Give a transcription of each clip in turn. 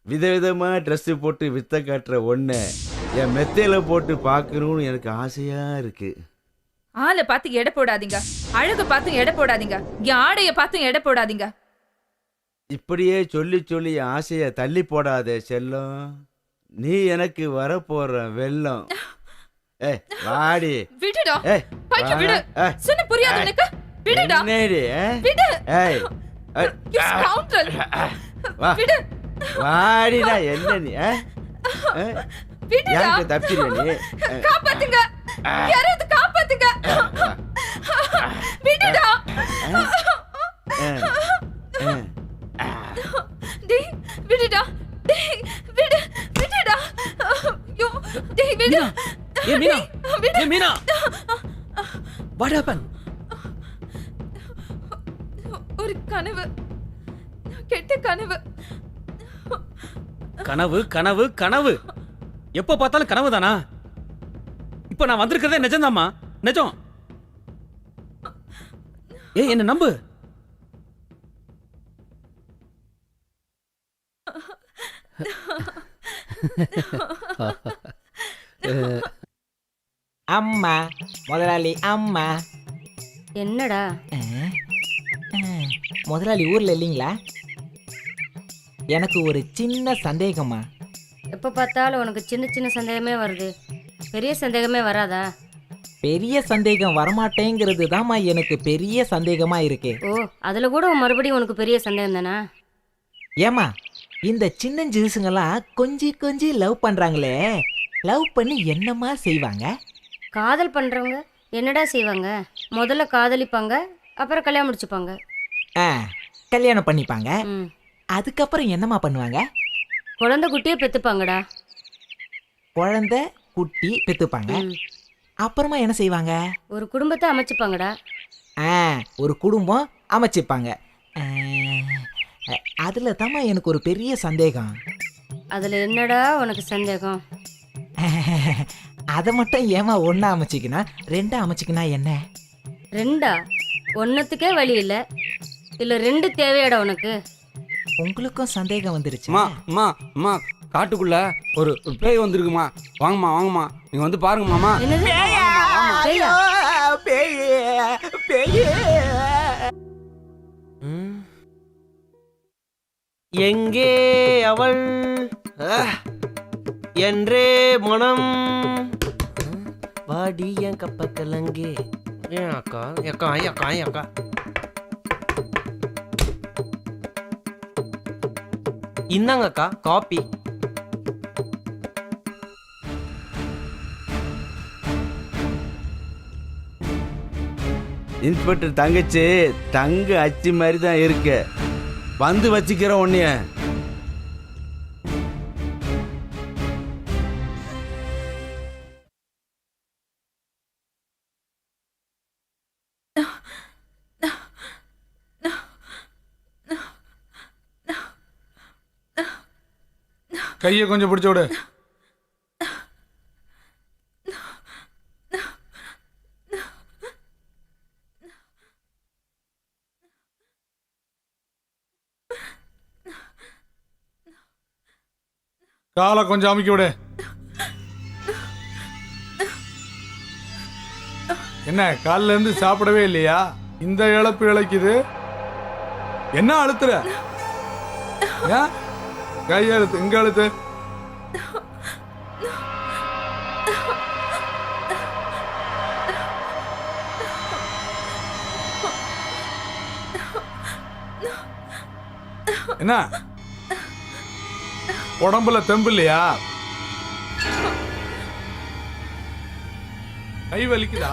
விதவிதமா ட்ரெஸ் போட்டு வித்த காட்டுற ஒண்ணு என் மெத்தையில போட்டு பார்க்கணும்னு எனக்கு ஆசையா இருக்கு. ஆளை பார்த்து எடை போடாதீங்க, அழகு பார்த்து எடை போடாதீங்க, என் ஆடைய பார்த்து எடை போடாதீங்க. இப்படியே சொல்லி சொல்லி என் ஆசைய தள்ளி போடாதே செல்லம். நீ எனக்கு வரப்போற வெல்லம். வாடி. விடுடா. பைக்கு விடு. சொன்ன புரியாது உனக்கு? விடுடா. என்னடி? விடு. You scoundrel. விடு. வாடிடா. என்ன நீ? விடுடா. யாருக்கு தப்பிச்சிருவே நீ? காப்பாத்துங்க. யாராவது காப்பாத்துங்க. விடுடா. டேய் விடுடா. டேய் விடு. விடுடா. யோ டேய் விடு. ஏ மீனா. ஏ மீனா. What happened? ஒரு கனவு. கெட்ட கனவு. கனவு கனவு கனவு. எப்ப பார்த்தாலும் கனவு தானா? இப்ப நான் வந்திருக்கிறதே நிஜம்தாம்மா. நிஜம். ஏய் என்ன நம்பு. அம்மா முதலாளி அம்மா. என்னடா முதலாளி ஊர்ல இல்லைங்களா? எனக்கு ஒரு சின்ன சந்தேகம்மா. எப்போ பார்த்தாலும் உனக்கு சின்ன சின்ன சந்தேகமே வருது, பெரிய சந்தேகமே வராதா? பெரிய சந்தேகம் வரமாட்டேங்கிறது தாம்மா எனக்கு பெரிய சந்தேகமா இருக்கு. ஓ, அதில் கூட மறுபடியும் உனக்கு பெரிய சந்தேகம் தானா? ஏமா இந்த சின்ன ஜூஸுங்கெல்லாம் கொஞ்சி லவ் பண்றாங்களே, லவ் பண்ணி என்னமா செய்வாங்க? காதல் பண்ணுறவங்க என்னடா செய்வாங்க? முதல்ல காதலிப்பாங்க, அப்புறம் கல்யாணம் முடிச்சுப்பாங்க. கல்யாணம் பண்ணிப்பாங்க. ம், அதுக்கப்புறம் என்னமா பண்ணுவாங்க? குழந்தை குட்டியே பெற்றுப்பாங்கடா. குழந்தை குட்டி பெத்துப்பாங்க. ம், அப்புறமா என்ன செய்வாங்க? ஒரு குடும்பத்தை அமைச்சுப்பாங்கடா. ஒரு குடும்பம் அமைச்சுப்பாங்க. அதுல தாம்மா எனக்கு ஒரு பெரிய சந்தேகம். அதில் என்னடா உனக்கு சந்தேகம்? அதை மட்டும் ஏமா ஒன்னா அமைச்சிக்கினா ரெண்டா அமைச்சிக்கினா என்ன? ரெண்டா? ஒன்னத்துக்கே வழி இல்லை, இல்லை ரெண்டு தேவையாடா உனக்கு? உங்களுக்கும் சந்தேகம் வந்துருச்சு? அம்மா அம்மா காட்டுக்குள்ள ஒரு பேய் வந்திருக்குமா. வாங்கம்மா வாங்கம்மா, நீங்க வந்து பாருங்க மாமா. என்னது? பேயா? எங்கே அவள் என்றே மனம் வாடி என் கப்பக்கலங்கே. ஏன் அக்கா அக்கா அக்கா அக்கா இந்தாங்க அக்கா காப்பி. இன்ஸ்பெக்டர் தங்கச்சி தங்க அச்சி மாதிரி தான் இருக்கு. வந்து வச்சுக்கிற உன்னைய. கையை கொஞ்சம் பிடிச்ச விடு. காலை கொஞ்சம் அமுக்கி விடு. என்ன காலில இருந்து சாப்பிடவே இல்லையா? இந்த இழப்பு இழைக்குது. என்ன அழுத்துற? கையை அழுத்து. இங்க அழுத்து. என்ன உடம்புல தெம்பு இல்லையா? கை வலிக்குதா?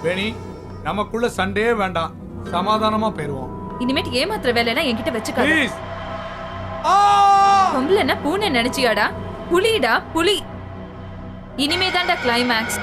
வேணி, நமக்குள்ள சண்டையே வேண்டாம், சமாதானமா போயிருவோம். இனிமேட்டு ஏமாத்துற வேலையெல்லாம் என்கிட்ட வச்சுக்காத. ப்ளீஸ். பொம்பளைன்னா பூனை நினைச்சியாடா? புலிடா புலி. இனிமே தான்டா கிளைமேக்ஸ்.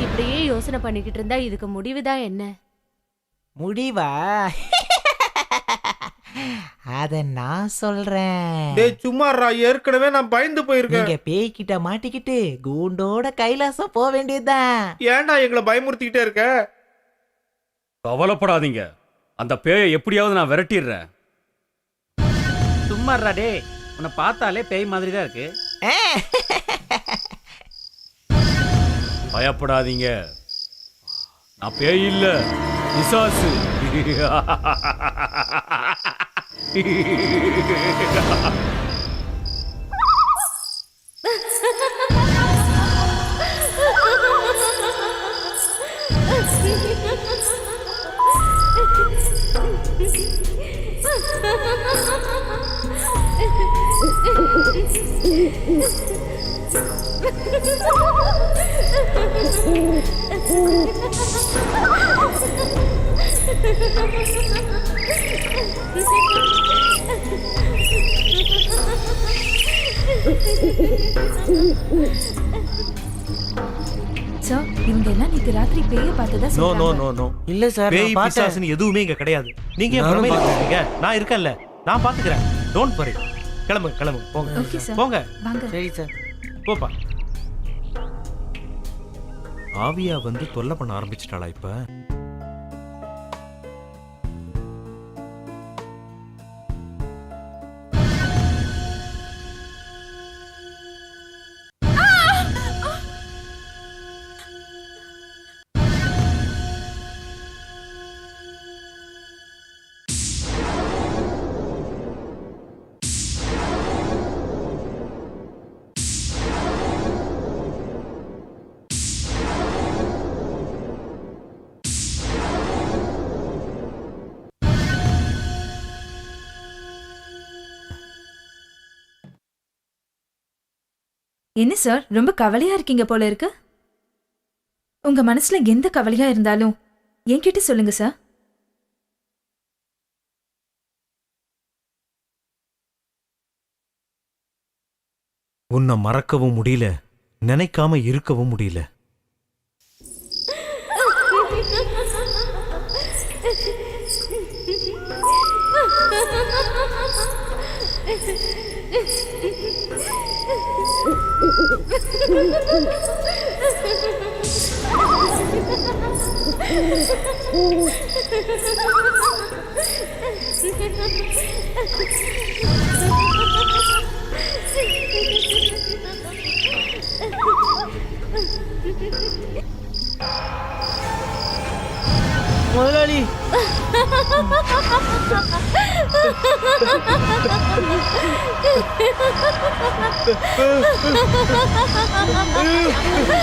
இப்படியே யோசனை பண்ணிக்கிட்டு இருந்தா இதுக்கு முடிவுதான் என்ன? முடிவா? அத நான் சொல்றேன். டேய் சும்மாறா, ஏற்கனவே நான் பயந்து போயிருக்கேன். நீங்க பேய்கிட்ட மாட்டிக்கிட்டு கூண்டோட கைலாசம் போக வேண்டியதுதான். ஏன்டா எங்களை பயமுறுத்திக்கிட்டே இருக்க? கவலைப்படாதீங்க, அந்த பேயை எப்படியாவது நான் விரட்டிடுறேன். சும்மாறா டே, உன்னை பார்த்தாலே பேய் மாதிரி தான் இருக்கு. பயப்படாதீங்க, நான் பேய் இல்ல, பிசாசு. சார், இவங்க எல்லாம் நேத்து ராத்திரி பேய பார்த்ததா நோ நோ சொல்றாங்க. நோ நோ, இல்ல சார், பேய் நான் பார்த்தேன். பிசாசுன்னு எதுவுமே இங்க கிடையாது. நீங்க ஏன் நானும் பிரமையில பார்த்தேன். இருக்கீங்க? நான் இருக்கேன்ல, நான் பாத்துக்கிறேன். Don't worry. கிளம்புங்க கிளம்புங்க, போங்க ஓகே சார். போங்க. வாங்க. சரி சார். போப்பா. ஆவியா வந்து தொல்லை பண்ண ஆரம்பிச்சிட்டாளா இப்ப? என்ன சார், ரொம்ப கவலையா இருக்கீங்க போல இருக்கு. உங்க மனசுல எந்த கவலையா இருந்தாலும் என்கிட்ட சொல்லுங்க சார். உன்னை மறக்கவும் முடியல, நினைக்காம இருக்கவும் முடியல. முதலாளி,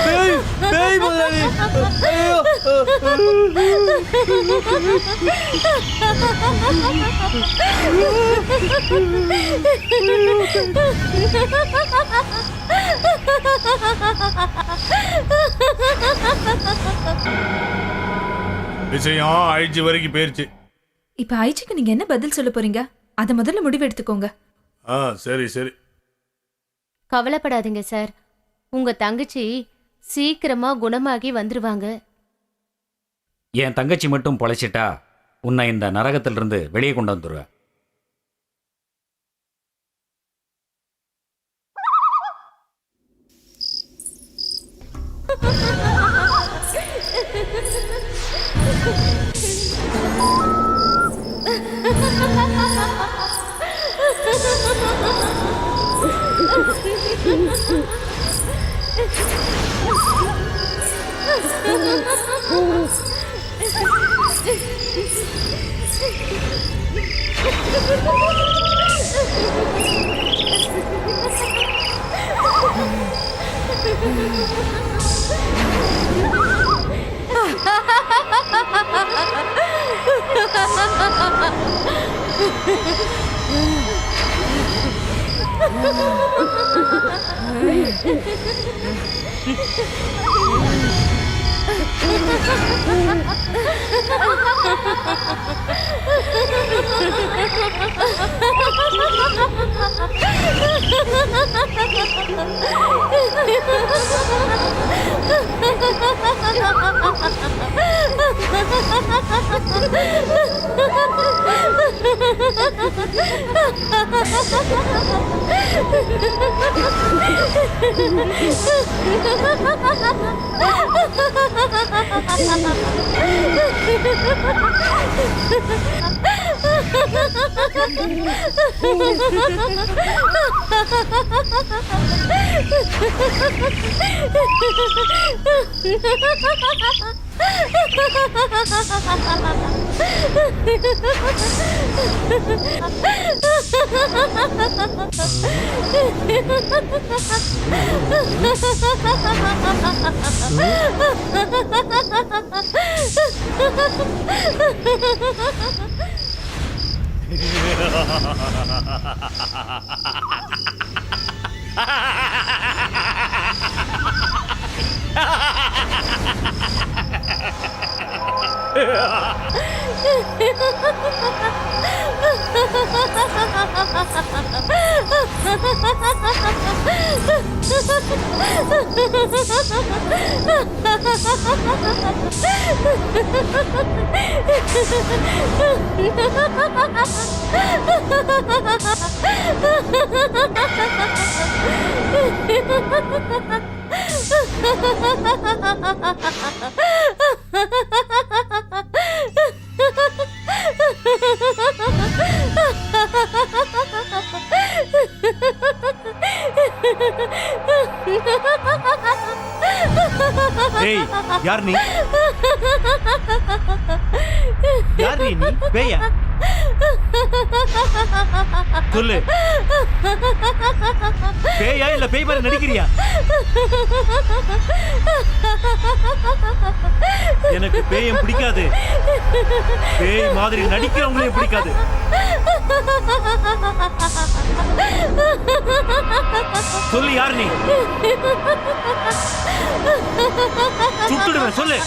பேய் பேய் முதலாளி. ஐயோ. விஷயம் அழிச்சு வரைக்கும் போயிருச்சு. இப்ப ஐஜிக்கு நீங்க என்ன பதில் சொல்ல போறீங்க? அத முதல்ல முடிவு எடுத்துக்கோங்க. சரி சரி. கவலைப்படாதீங்க சார். உங்க தங்கச்சி சீக்கிரமா குணமாகி வந்துருவாங்க. என் தங்கச்சி மட்டும் பொழைச்சிட்டா உன்னை இந்த நரகத்திலிருந்து வெளியே கொண்டு வந்துடுவேன். ஏய், யார் நீ? யார் நீ? பேயா? சொல்லு. பேயா இல்ல பேய் மாதிரி நடிக்கிறியா? எனக்கு பேயம் பிடிக்காது. பேய் மாதிரி நடிக்கிறவங்களையும் பிடிக்காது. சொல்லு, யார் நீ? சுட்டுடுவேன், சொல்லு.